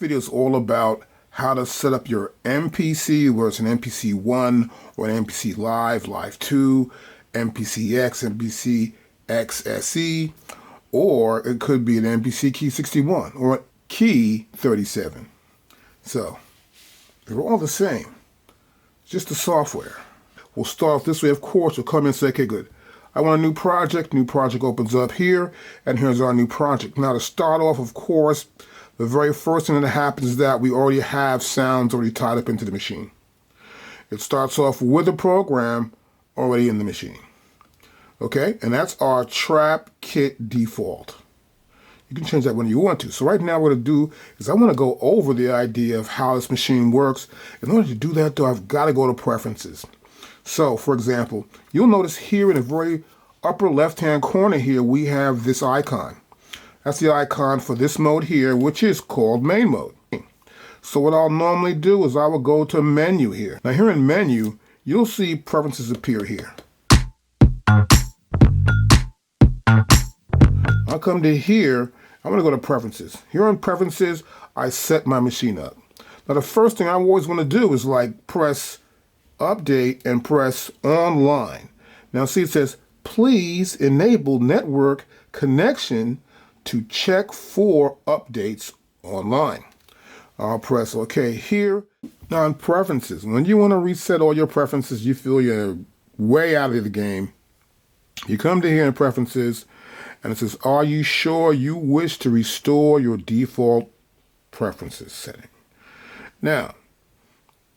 video is all about how to set up your MPC, whether it's an MPC 1 or an MPC Live, Live 2, MPC-X, MPC XSE, or it could be an MPC Key 61 or a Key 37. So they're all the same, just the software. We'll start off this way. Of course, we'll come in and say, okay, good. I want a new project. New project opens up here, and here's our new project. Now to start off, of course, the very first thing that happens is that we already have sounds already tied up into the machine. It starts off with a program already in the machine. Okay, and that's our trap kit default. You can change that when you want to. So right now what I'm going to do is I want to go over the idea of how this machine works. In order to do that though, I've got to go to preferences. So for example, you'll notice here in the very upper left-hand corner here, we have this icon. That's the icon for this mode here, which is called main mode. So what I'll normally do is I will go to menu here. Now here in menu, you'll see preferences appear here. I'll come to here. I'm going to go to preferences. Here on preferences, I set my machine up. Now the first thing I always want to do is like press update and press online. Now see, it says, please enable network connection to check for updates online. I'll press OK here. Now in preferences, when you want to reset all your preferences, you feel you're way out of the game, you come to here in preferences, and it says, are you sure you wish to restore your default preferences setting? Now,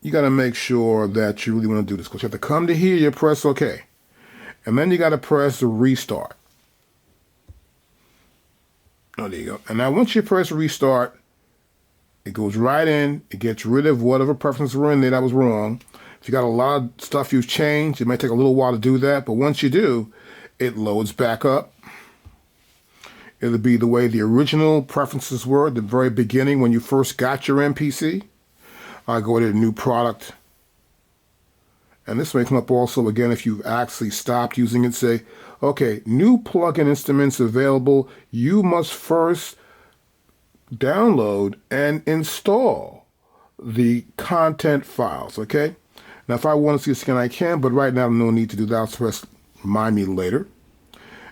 you got to make sure that you really want to do this, because you have to come to here, you press OK. And then you got to press restart. Oh, there you go. And now once you press restart, it goes right in, it gets rid of whatever preferences were in there that was wrong. If you got a lot of stuff you've changed, it may take a little while to do that, but once you do, it loads back up. It'll be the way the original preferences were at the very beginning when you first got your MPC. I go to new product. And this may come up also again if you've actually stopped using it. Say, okay, new plugin instruments available. You must first download and install the content files, okay? Now if I want to see this again, I can, but right now no need to do that. I'll press remind me later.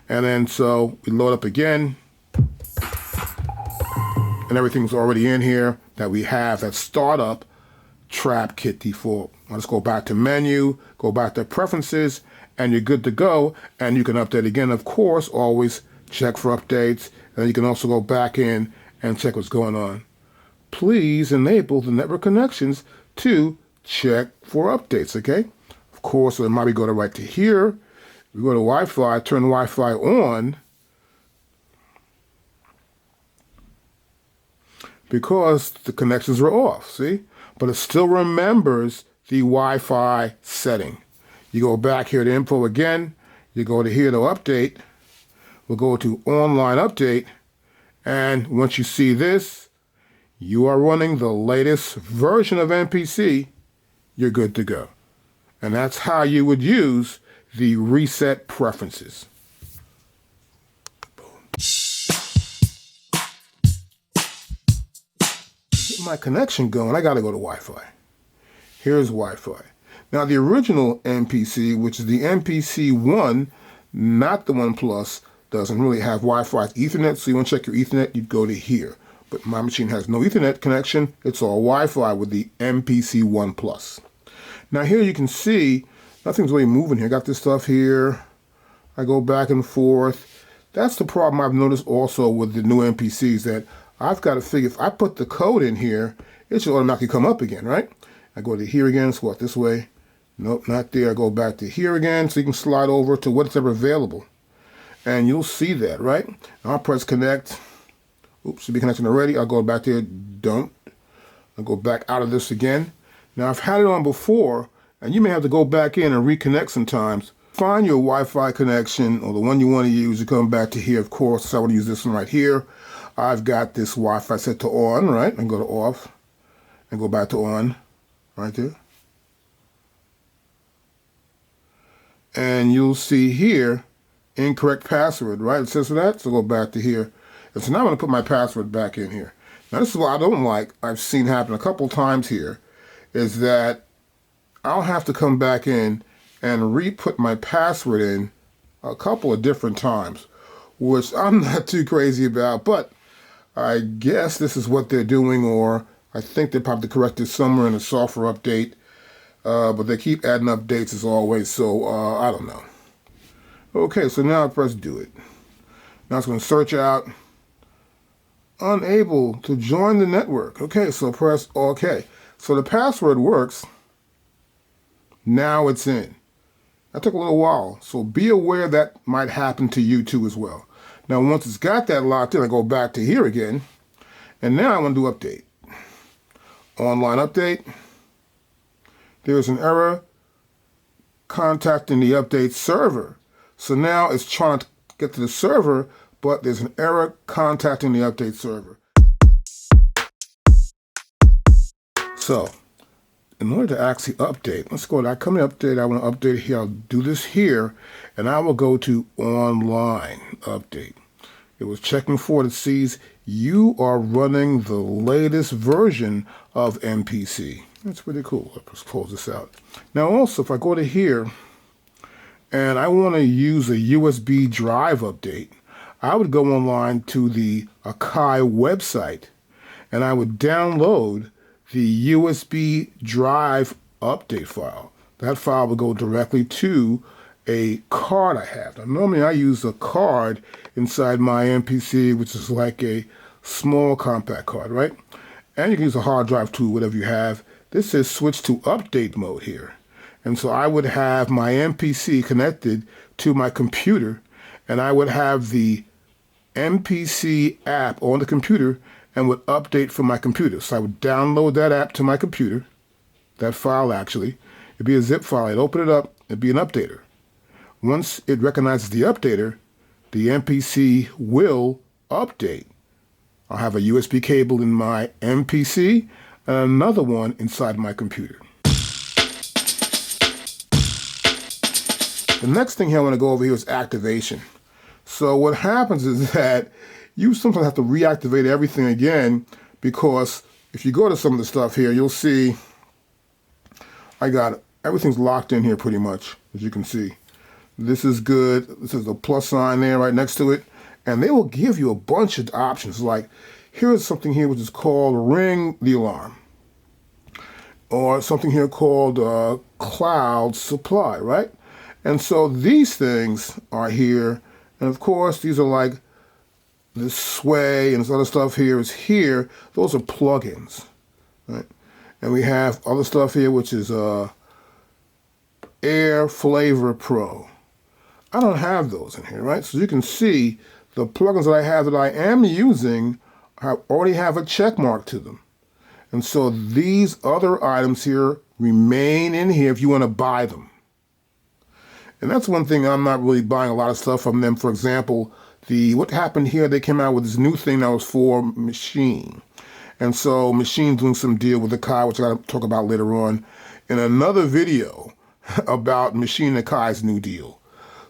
And then so we load up again, and everything's already in here that we have that startup trap kit default. Let's go back to menu, go back to preferences, and you're good to go. And you can update again, of course, always check for updates. And you can also go back in and check what's going on. Please enable the network connections to check for updates, okay? Of course, so it might be go to right to here. We go to Wi-Fi, turn Wi-Fi on, because the connections were off, see? But it still remembers the Wi-Fi setting. You go back here to info again, you go to here to update, we'll go to online update, and once you see this, you are running the latest version of MPC, you're good to go. And that's how you would use the reset preferences. Boom. To get my connection going, I got to go to Wi-Fi. Here's Wi-Fi. Now the original MPC, which is the MPC 1, not the 1 Plus, doesn't really have Wi-Fi. It's Ethernet, so you want to check your Ethernet, you'd go to here. But my machine has no Ethernet connection. It's all Wi-Fi with the MPC 1 Plus. Now here you can see nothing's really moving here. Got this stuff here. I go back and forth. That's the problem I've noticed also with the new MPCs, that I've got to figure if I put the code in here, it should automatically come up again, right? I go to here again, so what, this way? Nope, not there. I go back to here again, so you can slide over to whatever available. And you'll see that, right? I'll press connect. Oops, should be connecting already. I'll go back there, don't. I'll go back out of this again. Now I've had it on before, and you may have to go back in and reconnect sometimes. Find your Wi-Fi connection or the one you want to use. You come back to here, of course. So I want to use this one right here. I've got this Wi-Fi set to on, right? And go to off and go back to on, right there. And you'll see here, incorrect password, right? It says for that, so go back to here. And so now I'm going to put my password back in here. Now, this is what I don't like. I've seen happen a couple times here, is that I'll have to come back in and re-put my password in a couple of different times, which I'm not too crazy about, but I guess this is what they're doing, or I think they probably corrected somewhere in the software update, but they keep adding updates as always, so I don't know. Okay, so now I press do it. Now it's going to search out unable to join the network. Okay, so press OK. So the password works. Now it's in. That took a little while, so be aware that might happen to you too as well. Now once it's got that locked in, I go back to here again, and now I want to do update. Online update. There's an error contacting the update server. So now it's trying to get to the server, but there's an error contacting the update server. So, in order to actually update, let's go to, I come to update, I want to update here, I'll do this here, and I will go to online update. It was checking for it, it sees you are running the latest version of MPC. That's pretty cool. Let's close this out. Now also, if I go to here, and I want to use a USB drive update, I would go online to the AKAI website, and I would download the USB drive update file. That file will go directly to a card I have. Now, normally I use a card inside my MPC, which is like a small compact card, right? And you can use a hard drive too, whatever you have. This says switch to update mode here. And so I would have my MPC connected to my computer, and I would have the MPC app on the computer and would update from my computer. So I would download that app to my computer, that file actually. It'd be a zip file. I'd open it up, it'd be an updater. Once it recognizes the updater, the MPC will update. I'll have a USB cable in my MPC and another one inside my computer. The next thing here I want to go over here is activation. So what happens is that you sometimes have to reactivate everything again, because if you go to some of the stuff here, you'll see I got it. Everything's locked in here pretty much, as you can see. This is good. This is a plus sign there right next to it. And they will give you a bunch of options. Like here's something here which is called ring the alarm. Or something here called cloud supply, right? And so these things are here. And of course, these are like this sway and this other stuff here is here. Those are plugins, right? And we have other stuff here, which is Air Flavor Pro. I don't have those in here, right? So you can see the plugins that I have that I am using already have a check mark to them. And so these other items here remain in here if you want to buy them. And that's one thing, I'm not really buying a lot of stuff from them. For example, what happened here, they came out with this new thing that was for Machine. And so Machine's doing some deal with AKAI, which I got to talk about later on in another video about Machine and AKAI's new deal.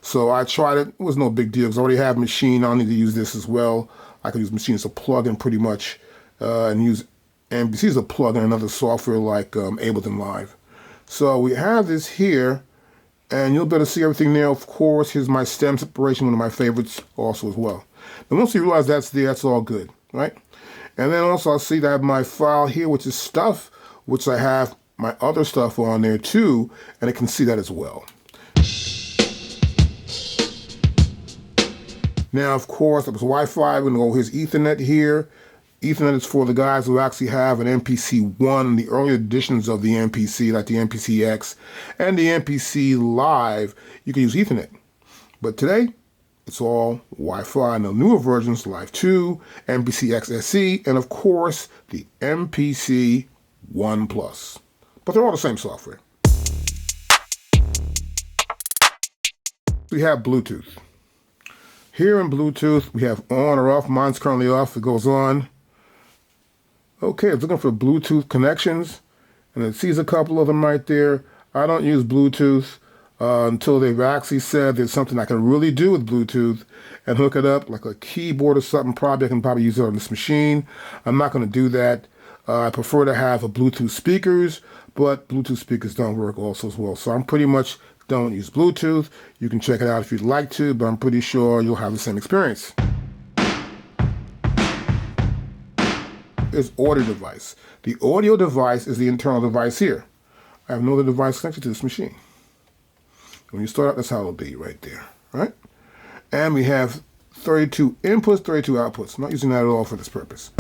So I tried it. It was no big deal because I already have Machine. I don't need to use this as well. I can use Machine as a plugin pretty much and use MPC as a plugin, another software like Ableton Live. So we have this here, and you'll be able to see everything there. Of course, here's my stem separation, one of my favorites also as well. And once you realize that's there, that's all good, right? And then also I'll see that I have my file here, which is stuff, which I have my other stuff on there too, and it can see that as well. Now, of course, it was Wi-Fi. We're going to go, here's Ethernet here. Ethernet is for the guys who actually have an MPC-1, the early editions of the MPC, like the MPC-X and the MPC Live. You can use Ethernet. But today, it's all Wi-Fi. And the newer versions, Live 2, MPC-X SE, and of course, the MPC-1 Plus. But they're all the same software. We have Bluetooth. Here in Bluetooth, we have on or off. Mine's currently off. It goes on. Okay, it's looking for Bluetooth connections, and it sees a couple of them right there. I don't use Bluetooth. until they've actually said there's something I can really do with Bluetooth and hook it up like a keyboard or something. Probably I can probably use it on this machine. I'm not going to do that. I prefer to have a Bluetooth speakers, but Bluetooth speakers don't work also as well. So I'm pretty much don't use Bluetooth. You can check it out if you'd like to, but I'm pretty sure you'll have the same experience. Is audio device. The audio device is the internal device here. I have no other device connected to this machine. When you start up, that's how it'll be right there, right? And we have 32 inputs, 32 outputs. I'm not using that at all for this purpose.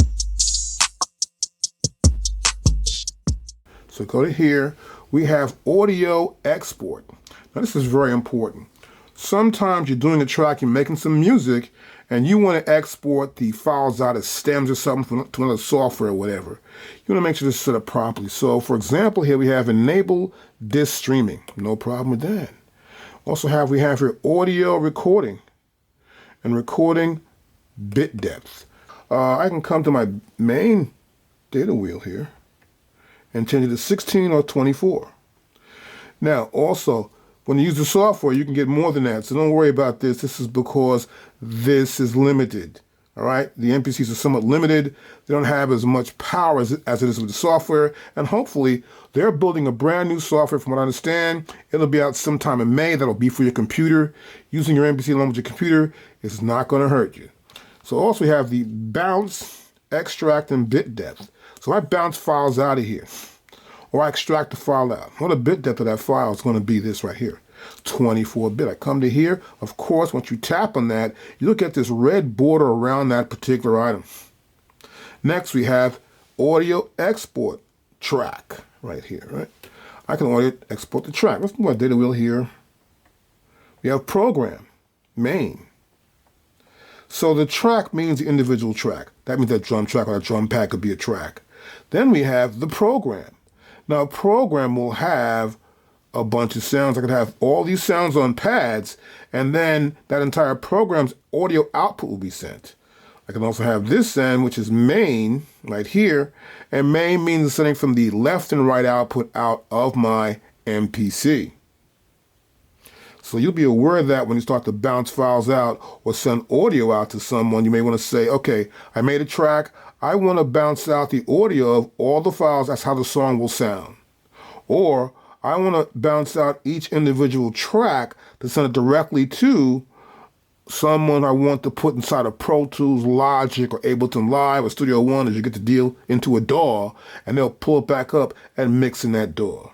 So go to here. We have audio export. Now this is very important. Sometimes you're doing a track, you're making some music, and you want to export the files out as stems or something to another software or whatever. You want to make sure this is set up properly. So for example, here we have enable disk streaming. No problem with that. Also we have here audio recording and recording bit depth. I can come to my main data wheel here and change it to 16 or 24. Now also, when you use the software, you can get more than that. So don't worry about this. This is because this is limited. All right. The MPCs are somewhat limited. They don't have as much power as it is with the software. And hopefully they're building a brand new software. From what I understand, it'll be out sometime in May. That'll be for your computer. Using your MPC along with your computer is not going to hurt you. So also we have the bounce, extract, and bit depth. So I bounce files out of here, or I extract the file out. Well, the bit depth of that file is going to be this right here, 24-bit. I come to here. Of course, once you tap on that, you look at this red border around that particular item. Next, we have audio export track right here, right? I can audio export the track. Let's do my data wheel here. We have program, main. So the track means the individual track. That means that drum track or that drum pad could be a track. Then we have the program. Now, a program will have a bunch of sounds. I could have all these sounds on pads, and then that entire program's audio output will be sent. I can also have this end, which is main, right here, and main means sending from the left and right output out of my MPC. So you'll be aware of that when you start to bounce files out or send audio out to someone. You may want to say, okay, I made a track. I want to bounce out the audio of all the files. That's how the song will sound. Or I want to bounce out each individual track to send it directly to someone I want to put inside of Pro Tools, Logic, or Ableton Live or Studio One as you get the deal into a DAW, and they'll pull it back up and mix in that DAW.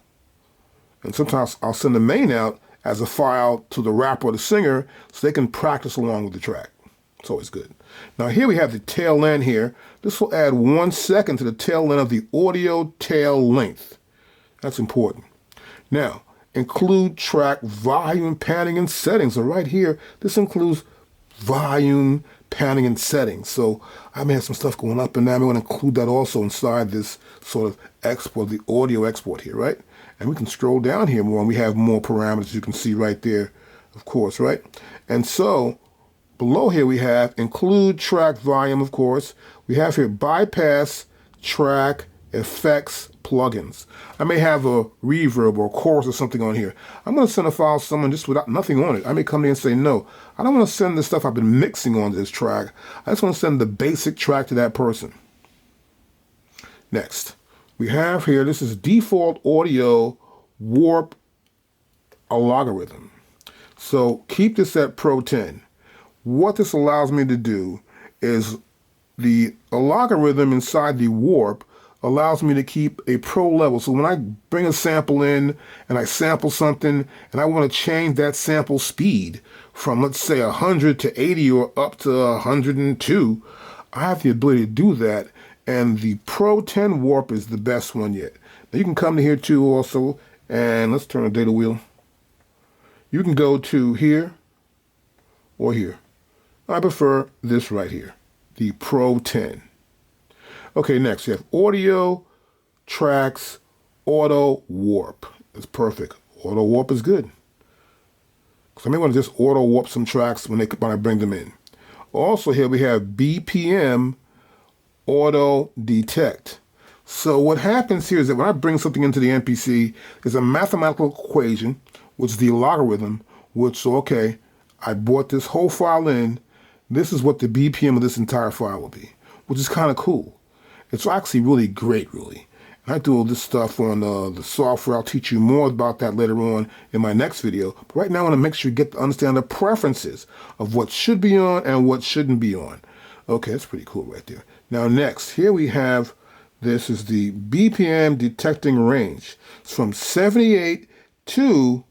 And sometimes I'll send the main out as a file to the rapper or the singer so they can practice along with the track. It's always good. Now here we have the tail end here. This will add 1 second to the tail end of the audio tail length. That's important. Now, include track volume, panning, and settings. So right here, this includes volume, panning, and settings. So I may have some stuff going up and down. I may want to include that also inside this sort of export, the audio export here, right? And we can scroll down here more and we have more parameters you can see right there, of course, right? And so below here we have include track volume, of course. We have here bypass track effects plugins. I may have a reverb or a chorus or something on here. I'm going to send a file to someone just without nothing on it. I may come in and say, no, I don't want to send the stuff I've been mixing onto this track. I just want to send the basic track to that person. Next, we have here, this is default audio warp algorithm. So keep this at Pro 10. What this allows me to do is the algorithm inside the warp allows me to keep a pro level. So when I bring a sample in and I sample something and I want to change that sample speed from, let's say, 100 to 80 or up to 102, I have the ability to do that. And the Pro 10 warp is the best one yet. Now you can come to here too also, and let's turn the data wheel. You can go to here or here. I prefer this right here, the Pro 10. Okay, next you have audio, tracks, auto warp. It's perfect. Auto warp is good. So I may want to just auto warp some tracks when I bring them in. Also here we have BPM auto detect. So what happens here is that when I bring something into the MPC, there's a mathematical equation which is the logarithm, so okay, I brought this whole file in. This is what the BPM of this entire file will be, which is kind of cool. It's actually really great, really. And I do all this stuff on the software. I'll teach you more about that later on in my next video. But right now I want to make sure you get to understand the preferences of what should be on and what shouldn't be on. Okay, that's pretty cool right there. Now next, here we have, this is the BPM detecting range. It's from 78 to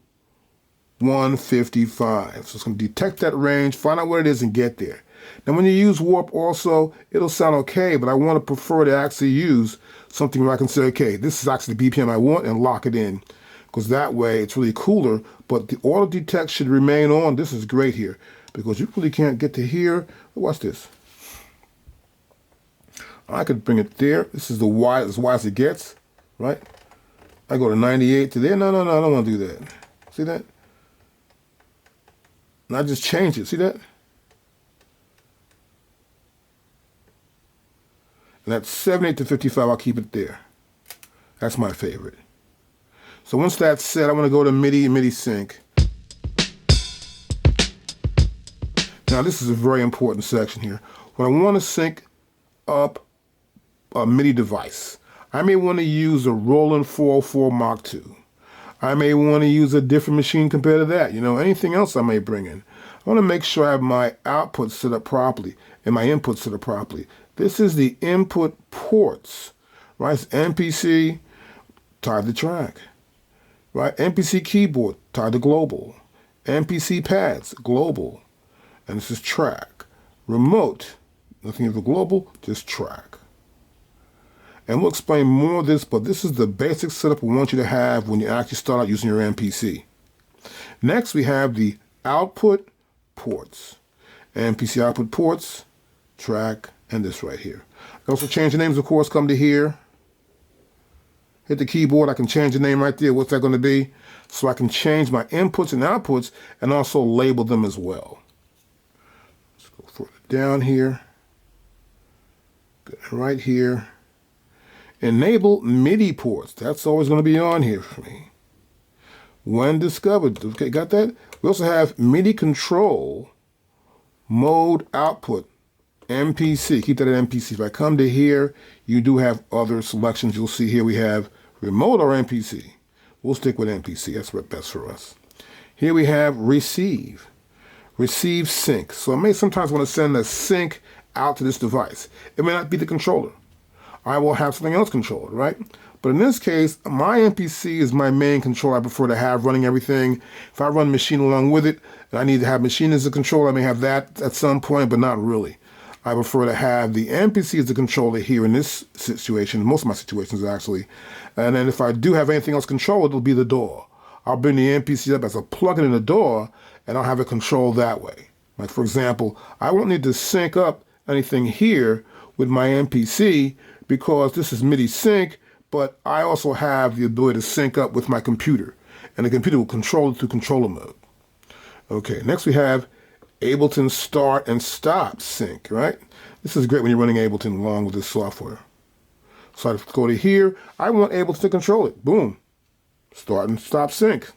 155. So it's going to detect that range, find out what it is, and get there. Now when you use warp also, it'll sound okay, but I want to prefer to actually use something where I can say, okay, this is actually the BPM I want, and lock it in. Because that way it's really cooler, but the auto detect should remain on. This is great here, because you really can't get to here. Watch this. I could bring it there. This is as wide as it gets, right? I go to 98 to there. No, I don't want to do that. See that? And I just change it. See that? And that's 78 to 55. I'll keep it there. That's my favorite. So once that's set, I want to go to MIDI and MIDI sync. Now this is a very important section here. When I want to sync up a MIDI device, I may want to use a Roland 404 Mark II. I may want to use a different machine compared to that. You know, anything else I may bring in. I want to make sure I have my output set up properly and my input set up properly. This is the input ports, right? It's MPC, tied to track, right? MPC keyboard, tied to global. MPC pads, global. And this is track. Remote, nothing of the global, just track. And we'll explain more of this, but this is the basic setup we want you to have when you actually start out using your MPC. Next, we have the output ports. MPC output ports, track, and this right here. I can also change the names, of course, come to here. Hit the keyboard, I can change the name right there. What's that going to be? So I can change my inputs and outputs and also label them as well. Let's go further down here. Good, right here. Enable MIDI ports. That's always going to be on here for me. When discovered. Okay, got that? We also have MIDI control mode output. MPC. Keep that at MPC. If I come to here, you do have other selections. You'll see here we have remote or MPC. We'll stick with MPC. That's what's best for us. Here we have receive. Receive sync. So I may sometimes want to send a sync out to this device. It may not be the controller. I will have something else controlled, right? But in this case, my MPC is my main controller I prefer to have running everything. If I run machine along with it, and I need to have machine as a controller, I may have that at some point, but not really. I prefer to have the MPC as the controller here in this situation, most of my situations actually. And then if I do have anything else controlled, it'll be the DAW. I'll bring the MPC up as a plug-in in the DAW, and I'll have it controlled that way. Like for example, I won't need to sync up anything here with my MPC because this is MIDI sync, but I also have the ability to sync up with my computer, and the computer will control it through controller mode. Okay, next we have Ableton start and stop sync, right? This is great when you're running Ableton along with this software. So I go to here, I want Ableton to control it. Boom. Start and stop sync.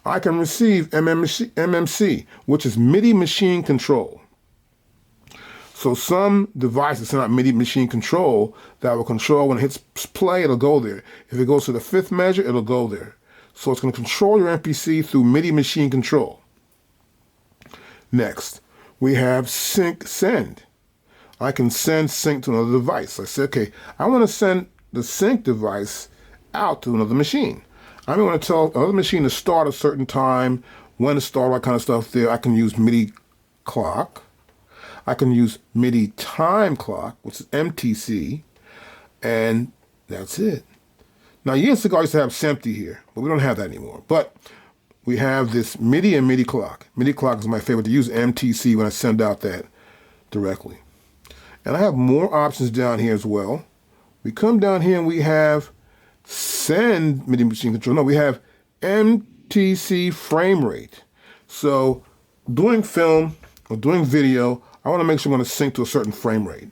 I can receive MMC, which is MIDI machine control. So some devices send out MIDI machine control that will control when it hits play, it'll go there. If it goes to the fifth measure, it'll go there. So it's going to control your MPC through MIDI machine control. Next, we have sync send. I can send sync to another device. I say, okay, I want to send the sync device out to another machine. I may want to tell another machine to start a certain time, when to start, all that kind of stuff there. I can use MIDI clock. I can use MIDI time clock, which is MTC, and that's it. Now, years ago, I used to have SEMPTY here, but we don't have that anymore. But we have this MIDI and MIDI clock. MIDI clock is my favorite to use MTC when I send out that directly. And I have more options down here as well. We come down here and we have send MIDI machine control. No, we have MTC frame rate. So doing film or doing video, I want to make sure I'm going to sync to a certain frame rate.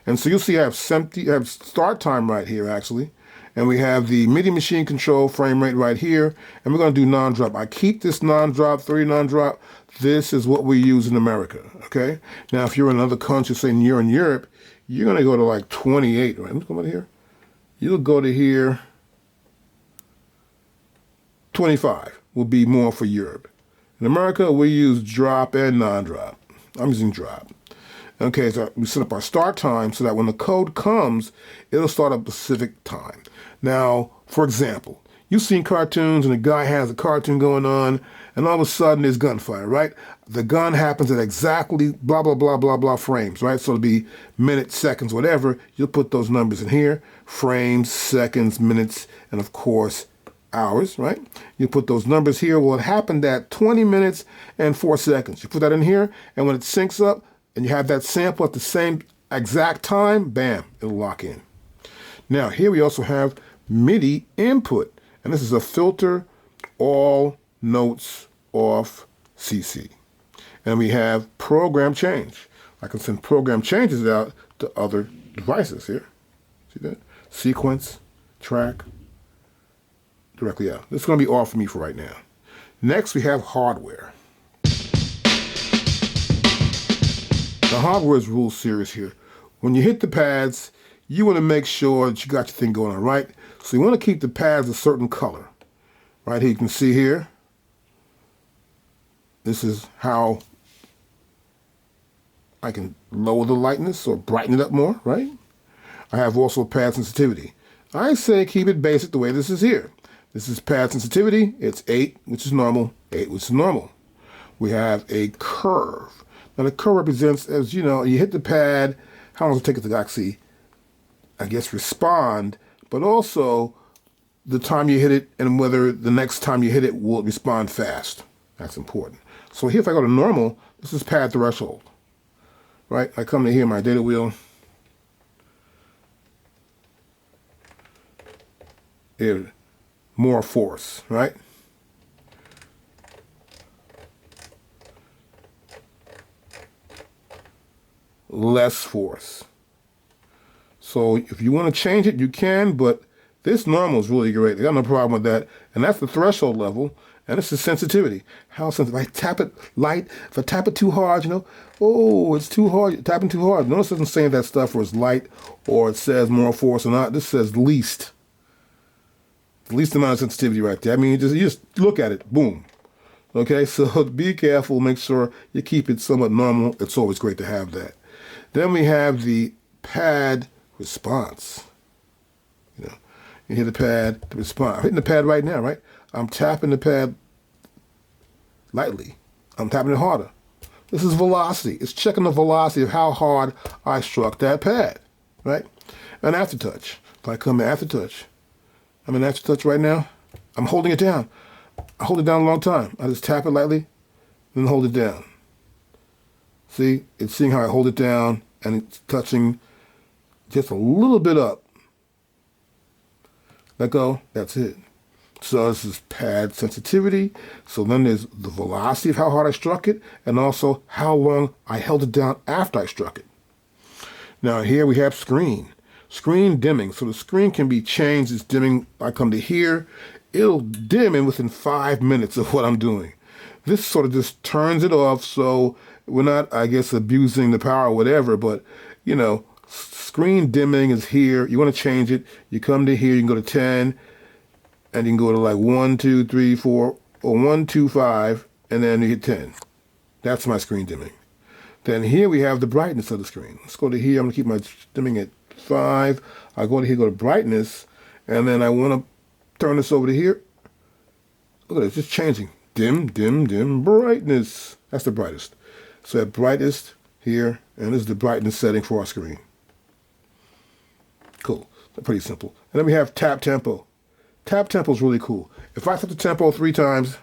And so you'll see I have SEMPTY, I have start time right here actually. And we have the MIDI machine control frame rate right here. And we're going to do non-drop. I keep this non-drop, 3 non-drop. This is what we use in America, okay? Now, if you're in another country, say you're in Europe, you're going to go to like 28, right? Let's go over here. You'll go to here. 25 will be more for Europe. In America, we use drop and non-drop. I'm using drop. Okay, so we set up our start time so that when the code comes, it'll start at Pacific time. Now, for example, you've seen cartoons and a guy has a cartoon going on and all of a sudden there's gunfire, right? The gun happens at exactly blah, blah, blah, blah, blah frames, right? So it'll be minutes, seconds, whatever. You'll put those numbers in here, frames, seconds, minutes, and of course, hours, right? You put those numbers here. Well, it happened at 20 minutes and 4 seconds. You put that in here, and when it syncs up and you have that sample at the same exact time, bam, it'll lock in. Now, here we also have MIDI input, and this is a filter all notes off CC. And we have program change. I can send program changes out to other devices here. See that? Sequence, track, directly out. This is going to be all for me for right now. Next, we have hardware. The hardware is real serious here. When you hit the pads, you want to make sure that you got your thing going on, right? So you want to keep the pads a certain color. Right here, you can see here. This is how I can lower the lightness or brighten it up more, right? I have also pad sensitivity. I say keep it basic the way this is here. This is pad sensitivity. It's 8, which is normal, 8, which is normal. We have a curve. Now the curve represents, as you know, you hit the pad, how long does it take it to actually, I guess, respond, but also the time you hit it and whether the next time you hit it will respond fast. That's important. So here, if I go to normal, this is pad threshold, right? I come to here, my data wheel. Here, more force, right? Less force. So if you want to change it, you can, but this normal is really great. I got no problem with that. And that's the threshold level. And this is sensitivity. How sensitive? I tap it light. If I tap it too hard, you know, oh, it's too hard. You're tapping too hard. Notice it doesn't say that stuff where it's light or it says more force or not. This says least. The least amount of sensitivity right there. I mean, you just look at it. Boom. Okay, so be careful. Make sure you keep it somewhat normal. It's always great to have that. Then we have the pad response. You know, you hit the pad to respond. I'm hitting the pad right now, right? I'm tapping the pad lightly. I'm tapping it harder. This is velocity. It's checking the velocity of how hard I struck that pad, right? An aftertouch. If I come to aftertouch, I'm in aftertouch right now. I'm holding it down. I hold it down a long time. I just tap it lightly, then hold it down. See, it's seeing how I hold it down, and it's touching just a little bit up. Let go, that's it. So this is pad sensitivity. So then there's the velocity of how hard I struck it, and also how long I held it down after I struck it. Now here we have screen. Screen dimming. So the screen can be changed. It's dimming. I come to here. It'll dim in within 5 minutes of what I'm doing. This sort of just turns it off, so we're not, I guess, abusing the power or whatever, but, you know, screen dimming is here. You want to change it. You come to here. You can go to 10, and you can go to like 1, 2, 3, 4, or 1, 2, 5, and then you hit 10. That's my screen dimming. Then here we have the brightness of the screen. Let's go to here. I'm going to keep my dimming at 5. I go to here, go to brightness, and then I want to turn this over to here. Look at it, it's just changing. Dim, dim, dim, brightness. That's the brightest. So at brightest here, and this is the brightness setting for our screen. Cool, pretty simple. And then we have tap tempo. Tap tempo is really cool. If I set the tempo 3 times,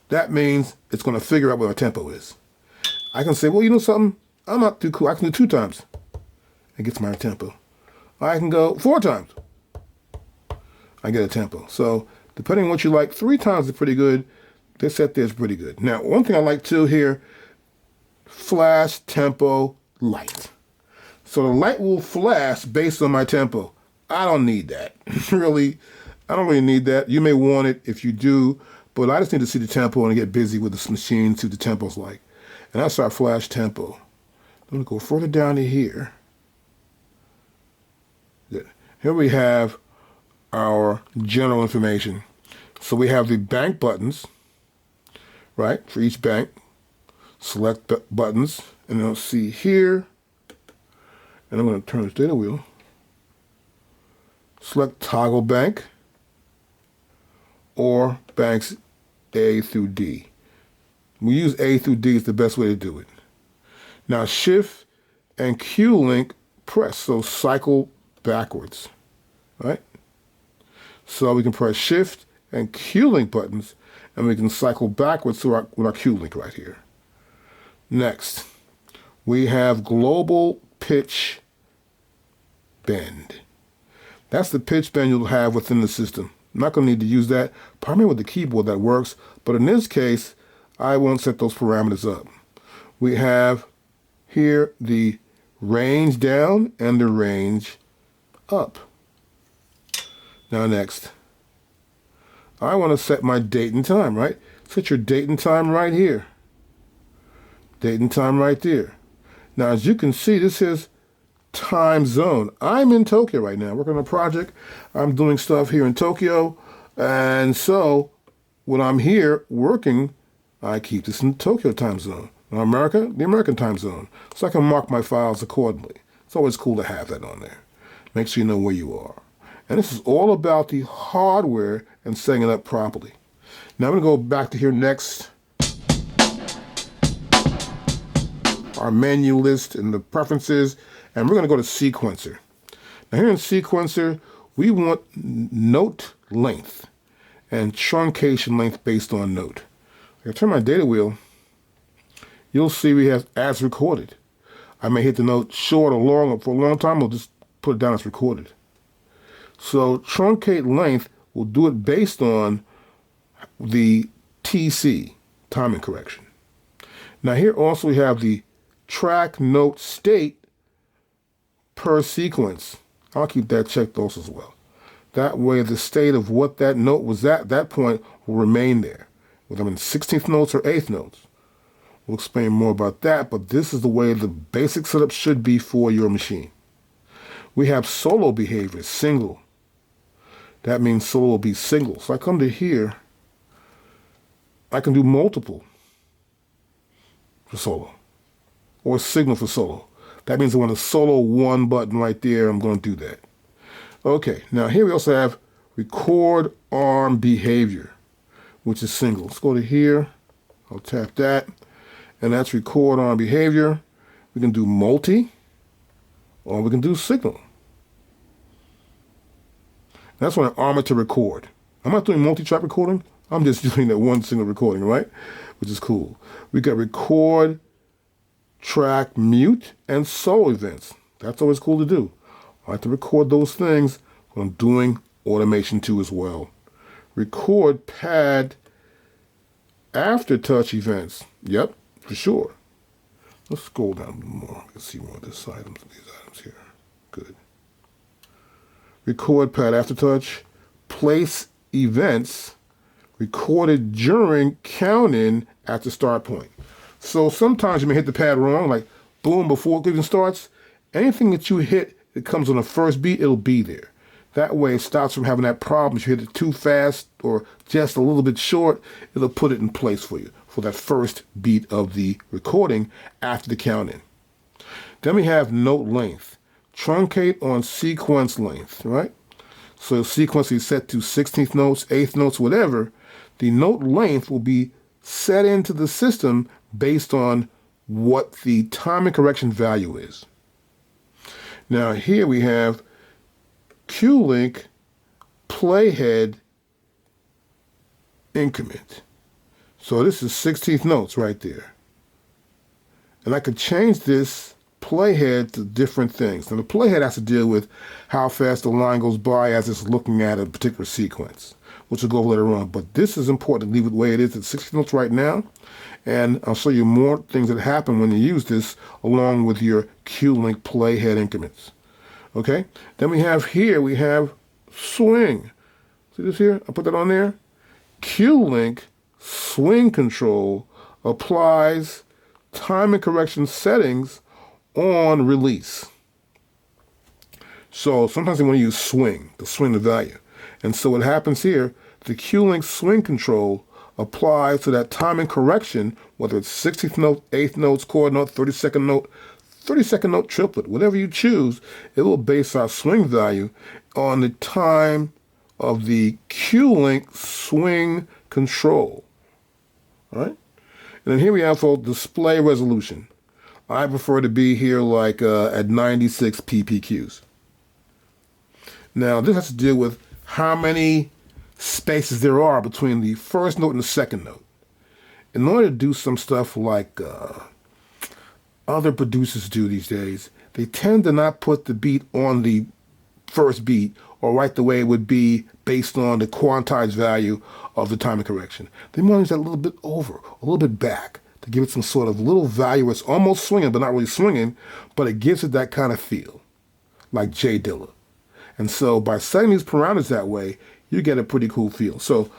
that means it's going to figure out what our tempo is. I can say, well, you know something? I'm not too cool. I can do 2 times. It gets my tempo. I can go 4 times. I get a tempo. So depending on what you like, 3 times is pretty good. This set there is pretty good. Now, one thing I like too here, flash tempo light. So the light will flash based on my tempo. I don't need that. Really, I don't really need that. You may want it if you do, but I just need to see the tempo and get busy with this machine, see what the tempo's like. And that's our flash tempo. I'm going to go further down to here. Good. Here we have our general information. So we have the bank buttons, right, for each bank. Select the buttons, and I'll see here, and I'm going to turn this data wheel. Select toggle bank or banks A through D. We use A through D is the best way to do it. Now shift and Q link press, so cycle backwards, right? So we can press shift and Q link buttons, and we can cycle backwards with our Q link right here. Next, we have global pitch bend. That's the pitch bend you'll have within the system. I'm not going to need to use that. Probably with the keyboard that works, but in this case, I won't set those parameters up. We have here the range down and the range up. Now next, I want to set my date and time, right? Set your date and time right here. Date and time right there. Now, as you can see, this is time zone. I'm in Tokyo right now, working on a project. I'm doing stuff here in Tokyo. And so when I'm here working, I keep this in Tokyo time zone. Now America, the American time zone. So I can mark my files accordingly. It's always cool to have that on there. Make sure you know where you are. And this is all about the hardware and setting it up properly. Now I'm going to go back to here next. Our menu list and the preferences, and we're going to go to sequencer. Now here in sequencer, we want note length and truncation length based on note. If I turn my data wheel, you'll see we have as recorded. I may hit the note short or long, or for a long time, I'll just put it down as recorded. So truncate length will do it based on the TC, timing correction. Now here also we have the track note state per sequence. I'll keep that checked also as well. That way the state of what that note was at that point will remain there, whether I'm in 16th notes or 8th notes. We'll explain more about that, but this is the way the basic setup should be for your machine. We have solo behavior, single. That means solo will be single. So I come to here, I can do multiple for solo, or signal for solo. That means I want a solo one button right there. I'm going to do that. Okay, now here we also have record arm behavior, which is single. Let's go to here. I'll tap that, and that's record arm behavior. We can do multi, or we can do signal. That's when I arm it to record. I'm not doing multi-track recording. I'm just doing that one single recording, right? Which is cool. We got record, track, mute, and solo events. That's always cool to do. I like to record those things when I'm doing automation too as well. Record pad aftertouch events. Yep, for sure. Let's scroll down a little more. Let's see more of these items here. Good. Record pad aftertouch. Place events recorded during count-in at the start point. So sometimes you may hit the pad wrong, like boom, before it even starts. Anything that you hit that comes on the first beat, it'll be there. That way it stops from having that problem. If you hit it too fast or just a little bit short, it'll put it in place for you for that first beat of the recording after the count-in. Then we have note length. Truncate on sequence length, right? So sequence is set to 16th notes, 8th notes, whatever. The note length will be set into the system based on what the timing correction value is. Now here we have Q-link playhead increment. So this is 16th notes right there. And I could change this playhead to different things. Now the playhead has to deal with how fast the line goes by as it's looking at a particular sequence, which we'll go over later on. But this is important to leave it the way it is at 16 notes right now. And I'll show you more things that happen when you use this along with your Q-link playhead increments. Okay? Then we have here, we have swing. See this here? I put that on there. Q-Link swing control applies timing correction settings on release. So sometimes they want to use swing to swing the value. And so what happens here, the Q-Link swing control applies to that timing correction, whether it's 16th note, 8th notes, chord note, 32nd note triplet, whatever you choose, it will base our swing value on the time of the Q-Link swing control. All right? And then here we have for display resolution. I prefer to be here like at 96 ppqs. Now, this has to deal with how many spaces there are between the first note and the second note. In order to do some stuff like other producers do these days, they tend to not put the beat on the first beat or right the way it would be based on the quantized value of the timing correction. They want to use that a little bit over, a little bit back to give it some sort of little value where it's almost swinging but not really swinging, but it gives it that kind of feel, like J Dilla. And so by setting these parameters that way, you get a pretty cool feel. So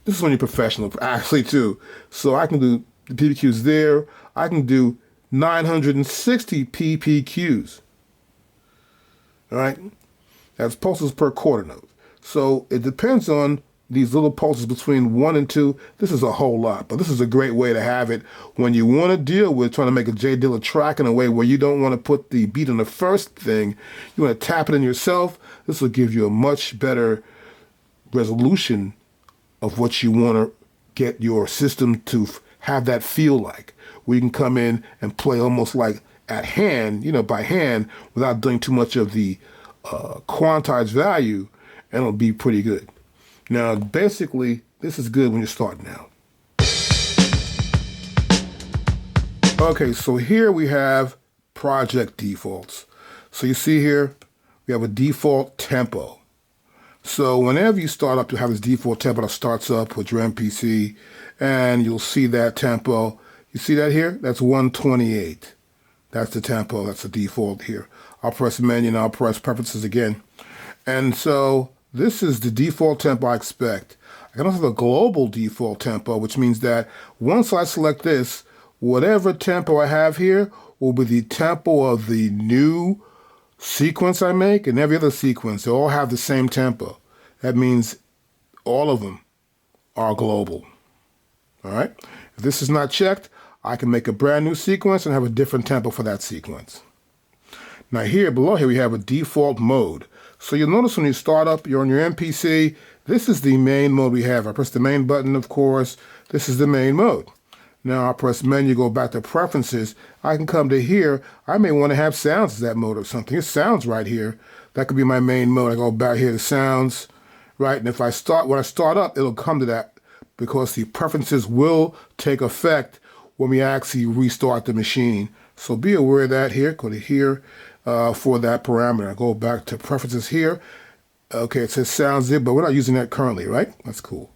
this is when you're professional, actually, too. So I can do the PPQs there. I can do 960 PPQs. All right? That's pulses per quarter note. So it depends on these little pulses between 1 and 2. This is a whole lot, but this is a great way to have it when you want to deal with trying to make a J Dilla track in a way where you don't want to put the beat on the first thing. You want to tap it in yourself. This will give you a much better resolution of what you want to get your system to have that feel like, where you can come in and play almost like at hand, by hand, without doing too much of the quantized value, and it'll be pretty good. Now, basically, this is good when you're starting out. Okay, so here we have project defaults. So you see here, we have a default tempo. So whenever you start up, you have this default tempo that starts up with your MPC, and you'll see that tempo. You see that here? That's 128. That's the tempo. That's the default here. I'll press menu and I'll press preferences again. And so this is the default tempo I expect. I can also have a global default tempo, which means that once I select this, whatever tempo I have here will be the tempo of the new sequence I make, and every other sequence. They all have the same tempo. That means all of them are global. All right? If this is not checked, I can make a brand new sequence and have a different tempo for that sequence. Now here, below here, we have a default mode. So you'll notice when you start up, you're on your MPC, this is the main mode we have. I press the main button, of course. This is the main mode. Now I press menu, go back to preferences. I can come to here. I may want to have sounds as that mode or something. It sounds right here. That could be my main mode. I go back here to sounds, right? And when I start up, it'll come to that because the preferences will take effect when we actually restart the machine. So be aware of that here. Go to here for that parameter. I go back to preferences here. Okay, it says sounds there, but we're not using that currently, right? That's cool.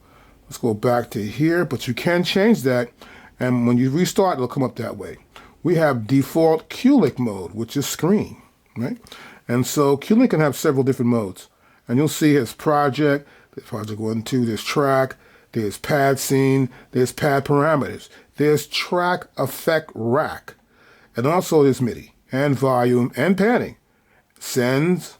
Let's go back to here, but you can change that. And when you restart, it'll come up that way. We have default Q-Link mode, which is screen, right? And so Q-Link can have several different modes. And you'll see his project, there's project 1, 2, there's track, there's pad scene, there's pad parameters, there's track effect rack, and also there's MIDI, and volume, and panning. Sends,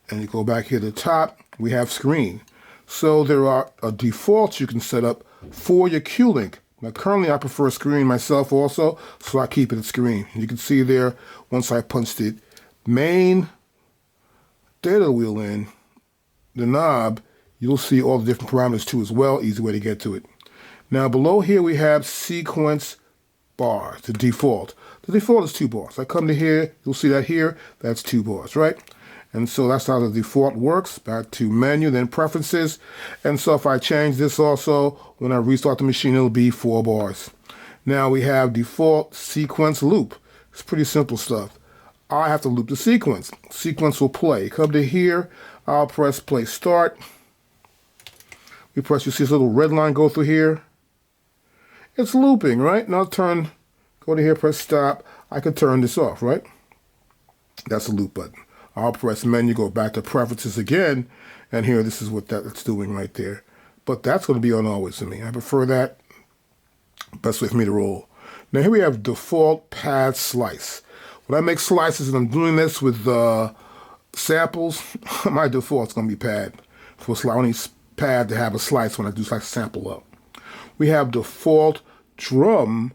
and you go back here to the top, we have screen. So there are defaults you can set up for your Q-Link. Now currently I prefer screen myself also, so I keep it at screen. You can see there, once I punch the main data wheel in, the knob, you'll see all the different parameters too as well, easy way to get to it. Now below here we have sequence bars, the default. The default is 2 bars. I come to here, you'll see that here, that's 2 bars, right? And so that's how the default works. Back to menu, then preferences. And so if I change this also, when I restart the machine, it'll be 4 bars. Now we have default sequence loop. It's pretty simple stuff. I have to loop the sequence. Sequence will play. Come to here, I'll press play start. We press, you see this little red line go through here. It's looping, right? Now go to here, press stop. I can turn this off, right? That's the loop button. I'll press menu, go back to preferences again, and here this is what that's doing right there. But that's going to be on always for me. I prefer that. Best way for me to roll. Now here we have default pad slice. When I make slices, and I'm doing this with samples, my default's going to be pad. For I only pad to have a slice when I do like sample up. We have default drum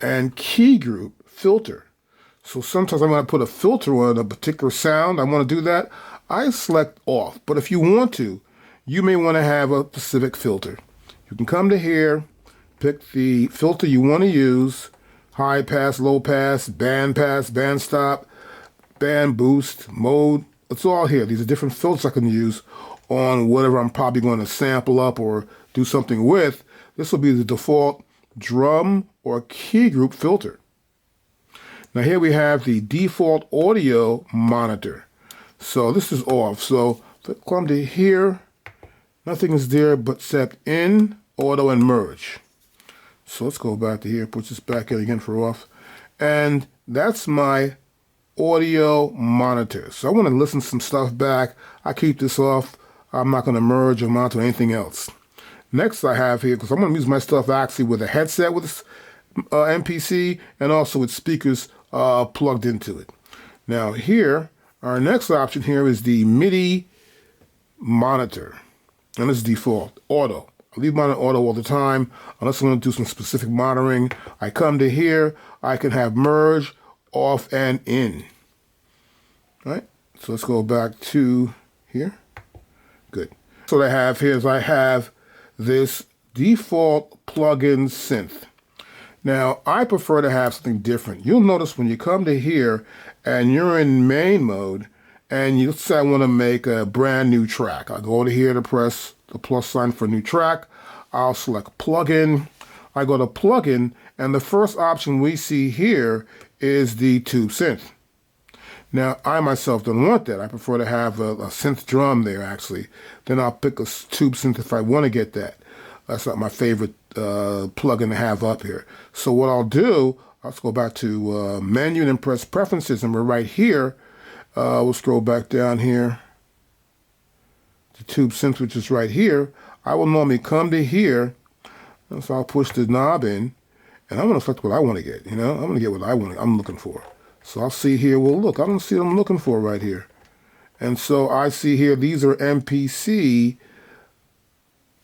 and key group filter. So sometimes I'm going to put a filter on a particular sound. I want to do that. I select off. But if you want to, you may want to have a specific filter. You can come to here, pick the filter you want to use, high pass, low pass, band stop, band boost, mode. It's all here. These are different filters I can use on whatever I'm probably going to sample up or do something with. This will be the default drum or key group filter. Now here we have the default audio monitor. So this is off. So if I come to here, nothing is there but set in, auto, and merge. So let's go back to here, put this back in again for off. And that's my audio monitor. So I want to listen some stuff back. I keep this off. I'm not going to merge or monitor anything else. Next I have here, because I'm going to use my stuff actually with a headset with this MPC and also with speakers plugged into it. Now here, our next option here is the MIDI monitor. And this is default, auto. I leave mine on auto all the time, unless I'm going to do some specific monitoring. I come to here, I can have merge, off, and in. All right, so let's go back to here. Good. So what I have here is I have this default plugin synth. Now, I prefer to have something different. You'll notice when you come to here and you're in main mode and you say I want to make a brand new track. I'll go to here to press the plus sign for new track. I'll select plugin. I go to plugin and the first option we see here is the tube synth. Now, I myself don't want that. I prefer to have a synth drum there, actually. Then I'll pick a tube synth if I want to get that. That's not my favorite plugin to have up here. So what I'll do, let's go back to menu and then press preferences, and we're right here. We'll scroll back down here to tube synth, which is right here. I will normally come to here, and so I'll push the knob in, and I'm going to select what I want to get. You know, I'm going to get what I'm looking for. So I'll see here, well, look, I don't see what I'm looking for right here. And so I see here, these are MPC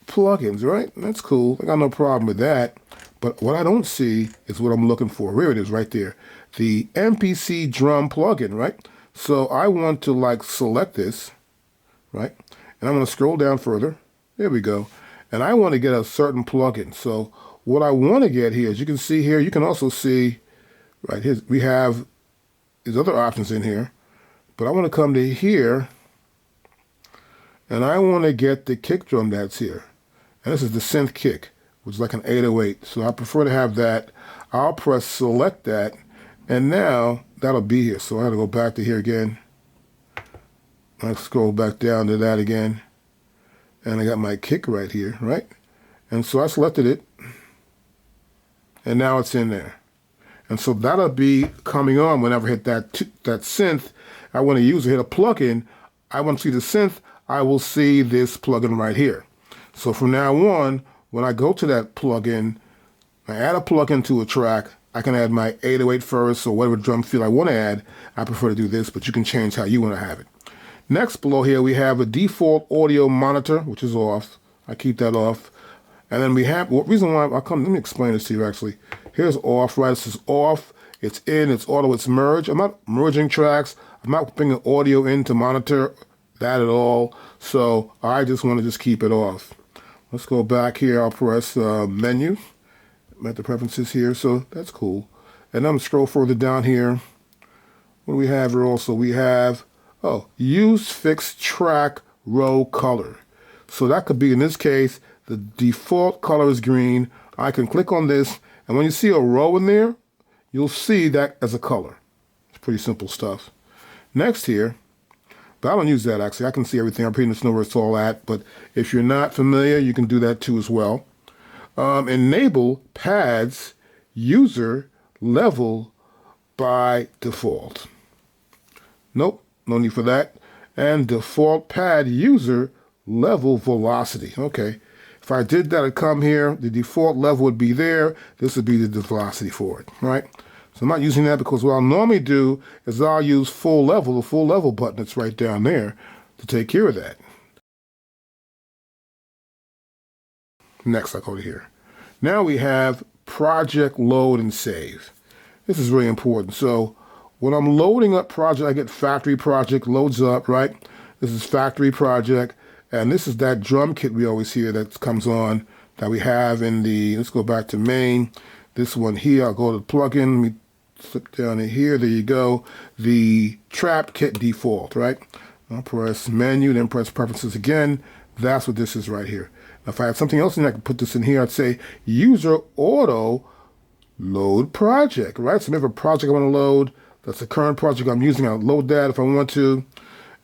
plugins, right? That's cool. I got no problem with that. But what I don't see is what I'm looking for. Here it is right there. The MPC drum plugin, right? So I want to like select this, right? And I'm going to scroll down further. There we go. And I want to get a certain plugin. So what I want to get here, as you can see here, you can also see, right here, we have these other options in here. But I want to come to here, and I want to get the kick drum that's here. And this is the synth kick, which is like an 808. So I prefer to have that. I'll press select that, and now that'll be here. So I have to go back to here again. I scroll back down to that again. And I got my kick right here, right? And so I selected it, and now it's in there. And so that'll be coming on whenever I hit that synth. I want to use it, hit a plugin. I want to see the synth. I will see this plugin right here. So from now on, when I go to that plugin, I add a plugin to a track. I can add my 808 first or whatever drum feel I want to add. I prefer to do this, but you can change how you want to have it. Next below here, we have a default audio monitor, which is off. I keep that off. And then we have, reason why let me explain this to you actually. Here's off, right? This is off, it's in, it's auto, it's merge. I'm not merging tracks. I'm not bringing audio in to monitor that at all. So I just want to just keep it off. Let's go back here. I'll press menu. I'm at the preferences here, so that's cool. And I'm going to scroll further down here. What do we have here also? We have, use fixed track row color. So that could be, in this case, the default color is green. I can click on this, and when you see a row in there, you'll see that as a color. It's pretty simple stuff. Next here, but I don't use that actually. I can see everything. I pretty much know where it's all at, but if you're not familiar, you can do that too as well. Enable pads user level by default. Nope, no need for that. And default pad user level velocity. Okay, if I did that, I'd come here, the default level would be there. This would be the velocity for it, right? So I'm not using that because what I'll normally do is I'll use full level, the full level button that's right down there to take care of that. Next, I'll go to here. Now we have project load and save. This is really important. So when I'm loading up project, I get factory project loads up, right? This is factory project. And this is that drum kit we always hear that comes on that we have in the, let's go back to main. This one here, I'll go to plugin. Let me flip down in here. There you go. The trap kit default, right? I'll press menu, then press preferences again. That's what this is right here. Now, if I had something else in there, I could put this in here. I'd say user auto load project, right? So if I have a project I want to load, that's the current project I'm using. I'll load that if I want to,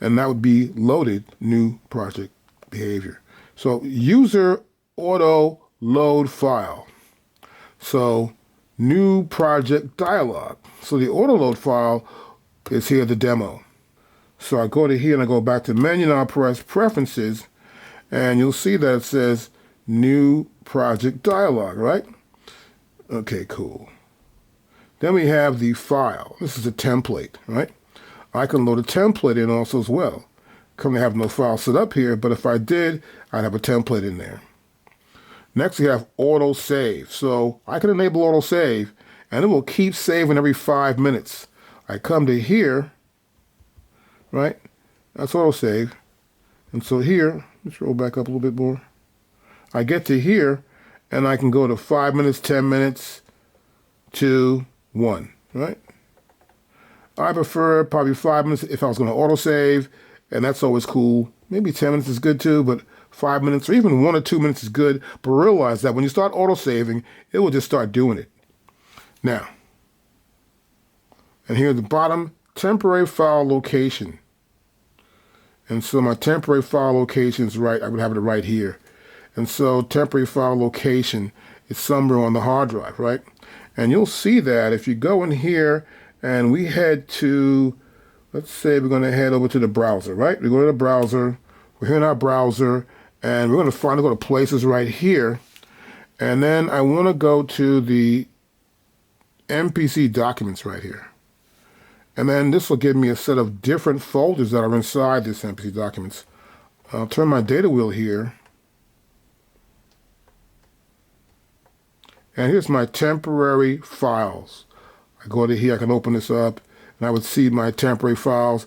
and that would be loaded new project behavior. So user auto load file. So new project dialog. So the auto load file is here, the demo. So I go to here and I go back to menu and I'll press preferences, and you'll see that it says new project dialog, right? Okay, cool. Then we have the file. This is a template, right? I can load a template in also as well. Currently have no file set up here, but if I did, I'd have a template in there. Next, we have auto save. So I can enable auto save, and it will keep saving every 5 minutes. I come to here, right? That's auto save. And so here, let's roll back up a little bit more. I get to here, and I can go to 5 minutes, 10 minutes, 2, 1, right? I prefer probably 5 minutes if I was going to auto save, and that's always cool. Maybe 10 minutes is good too, but 5 minutes or even 1 or 2 minutes is good. But realize that when you start auto saving, it will just start doing it. Now, and here at the bottom, temporary file location. And so my temporary file location is right. I would have it right here. And so temporary file location is somewhere on the hard drive, right? And you'll see that if you go in here and we head to, let's say we're going to head over to the browser, right? We go to the browser. We're here in our browser, and we're going to go to places right here. And then I want to go to the MPC documents right here. And then this will give me a set of different folders that are inside this MPC documents. I'll turn my data wheel here. And here's my temporary files. I go to here, I can open this up, and I would see my temporary files,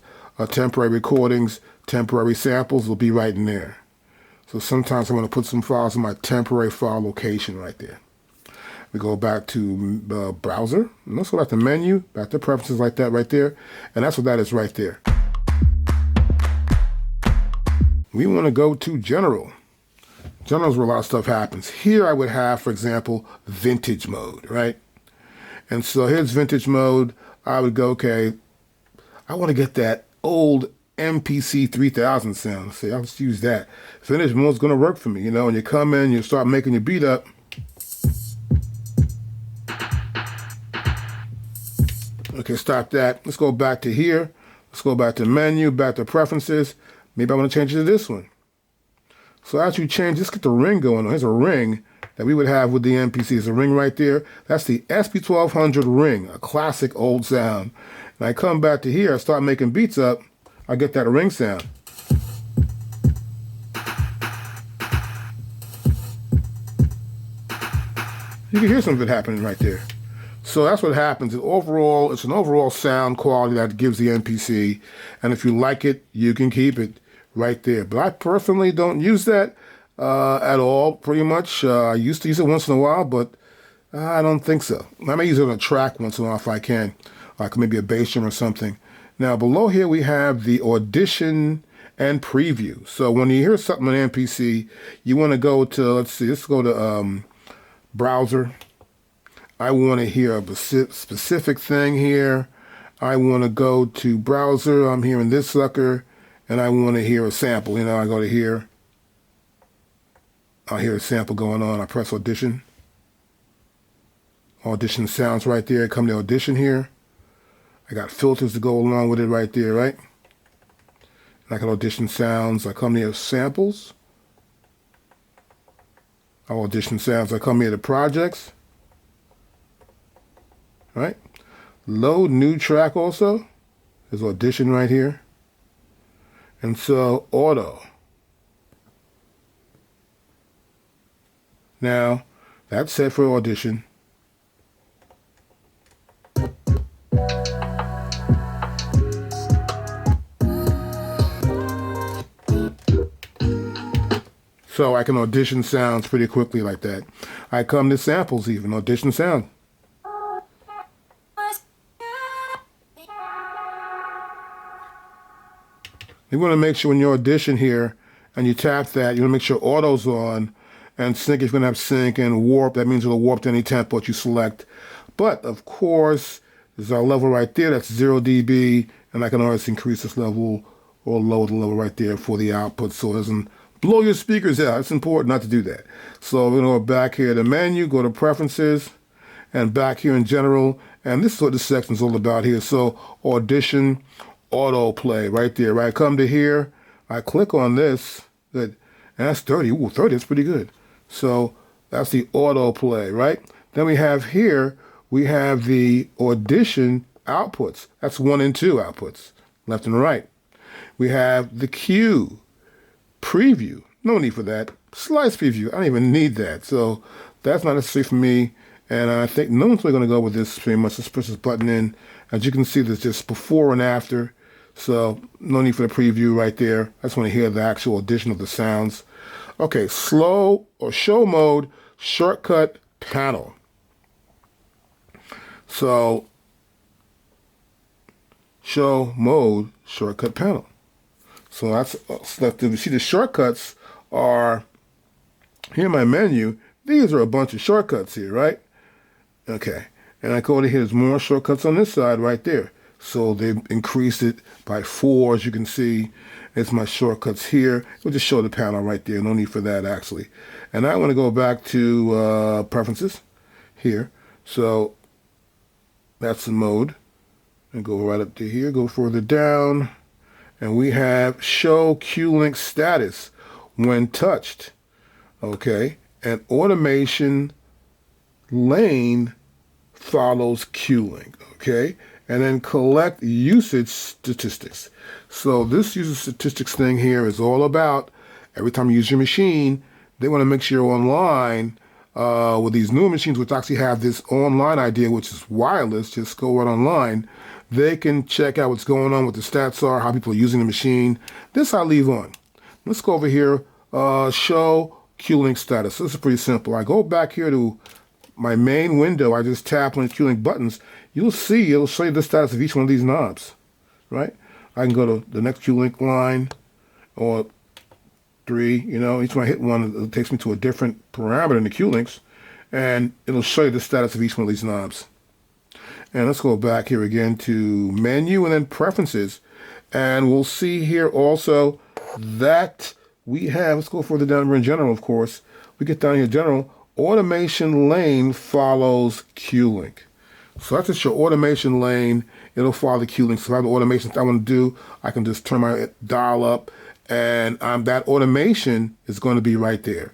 temporary recordings, temporary samples will be right in there. So sometimes I want to put some files in my temporary file location right there. We go back to browser, and let's go back to menu, back to preferences like that right there, and that's what that is right there. We want to go to general. General is where a lot of stuff happens. Here I would have, for example, vintage mode, right? And so here's vintage mode. I would go, okay, I want to get that old MPC 3000 sound. Say, I'll just use that. Vintage mode is going to work for me, you know, and you come in, you start making your beat up. Okay, stop that. Let's go back to here. Let's go back to menu, back to preferences. Maybe I want to change it to this one. So as you change, just get the ring going on. Here's a ring that we would have with the MPC. There's a ring right there. That's the SP1200 ring, a classic old sound. And I come back to here, I start making beats up, I get that ring sound. You can hear some of it happening right there. So that's what happens. Overall, it's an overall sound quality that gives the MPC. And if you like it, you can keep it right there. But I personally don't use that at all, pretty much. I used to use it once in a while, but I don't think so. I may use it on a track once in a while if I can, like maybe a bass drum or something. Now, below here, we have the audition and preview. So when you hear something on MPC, you want to go to, let's go to browser. I want to hear a specific thing here. I want to go to browser. I'm hearing this sucker, and I want to hear a sample. You know, I go to here. I hear a sample going on. I press audition. Audition sounds right there. Come to audition here. I got filters to go along with it right there, right? And I can audition sounds. I come here samples. I'll audition sounds. I come here to projects. Right? Load new track also. There's audition right here. And so auto. Now, that's set for audition. So I can audition sounds pretty quickly like that. I come to samples even, audition sound. You want to make sure when you audition here and you tap that, you want to make sure auto's on, and sync, if you're going to have sync, and warp, that means it'll warp to any tempo that you select. But of course, there's our level right there, that's 0 dB, and I can always increase this level or lower the level right there for the output so it doesn't blow your speakers out. It's important not to do that. So we're going to go back here to menu, go to preferences, and back here in general, and this is what this section is all about here. So audition, auto play right there, right? Come to here, I click on this, good, and that's 30. Ooh, 30 is pretty good. So that's the auto play, right? Then we have here, we have the audition outputs. That's 1 and 2 outputs, left and right. We have the cue, preview, no need for that. Slice preview, I don't even need that. So that's not necessary for me. And I think no one's really going to go with this pretty much. Just push this button in. As you can see, there's just before and after. So no need for the preview right there. I just want to hear the actual addition of the sounds. Okay, slow or show mode, shortcut panel. So show mode, shortcut panel. So that's selected. You see the shortcuts are here in my menu. These are a bunch of shortcuts here, right? Okay, and I go to here, there's more shortcuts on this side right there. So they've increased it by 4, as you can see. It's my shortcuts here. We'll just show the panel right there. No need for that, actually. And I want to go back to preferences here. So that's the mode. And go right up to here, go further down. And we have show cue link status when touched. Okay, and automation lane follows cue link. Okay, and then collect usage statistics. So this usage statistics thing here is all about every time you use your machine, they want to make sure you're online with these new machines, which actually have this online idea, which is wireless. Just go right online. They can check out what's going on, what the stats are, how people are using the machine. This I leave on. Let's go over here, show cue link status. This is pretty simple. I go back here to my main window. I just tap on the cue link buttons. You'll see, it'll show you the status of each one of these knobs, right? I can go to the next cue link line or 3, you know, each time I hit one, it takes me to a different parameter in the cue links, and it'll show you the status of each one of these knobs. And let's go back here again to menu and then preferences. And we'll see here also that we have, let's go further down in general, of course. We get down here, general, automation lane follows cue link. So that's just your automation lane. It'll follow the cue link. So if I have the automation I want to do, I can just turn my dial up, and that automation is going to be right there.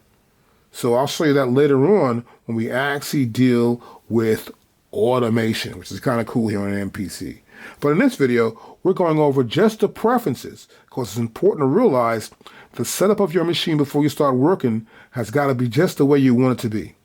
So I'll show you that later on when we actually deal with automation, which is kind of cool here on an MPC. But in this video, we're going over just the preferences, because it's important to realize the setup of your machine before you start working has got to be just the way you want it to be.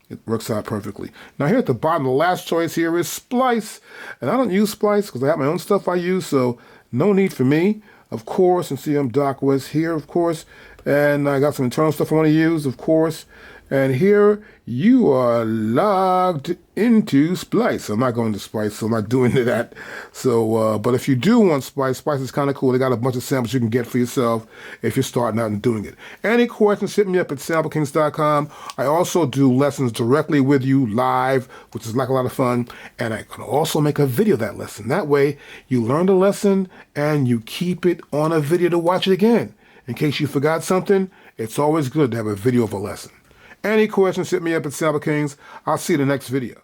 It works out perfectly. Now here at the bottom, the last choice here is Splice. And I don't use Splice because I have my own stuff I use, so no need for me. Of course, and see I'm Doc West here, of course. And I got some internal stuff I want to use, of course. And here you are logged into Splice. I'm not going to Splice, so I'm not doing that. So, but if you do want Splice, Splice is kind of cool. They got a bunch of samples you can get for yourself if you're starting out and doing it. Any questions, hit me up at samplekings.com. I also do lessons directly with you live, which is like a lot of fun. And I can also make a video of that lesson. That way, you learn the lesson and you keep it on a video to watch it again. In case you forgot something, it's always good to have a video of a lesson. Any questions, hit me up at Sample Kings. I'll see you in the next video.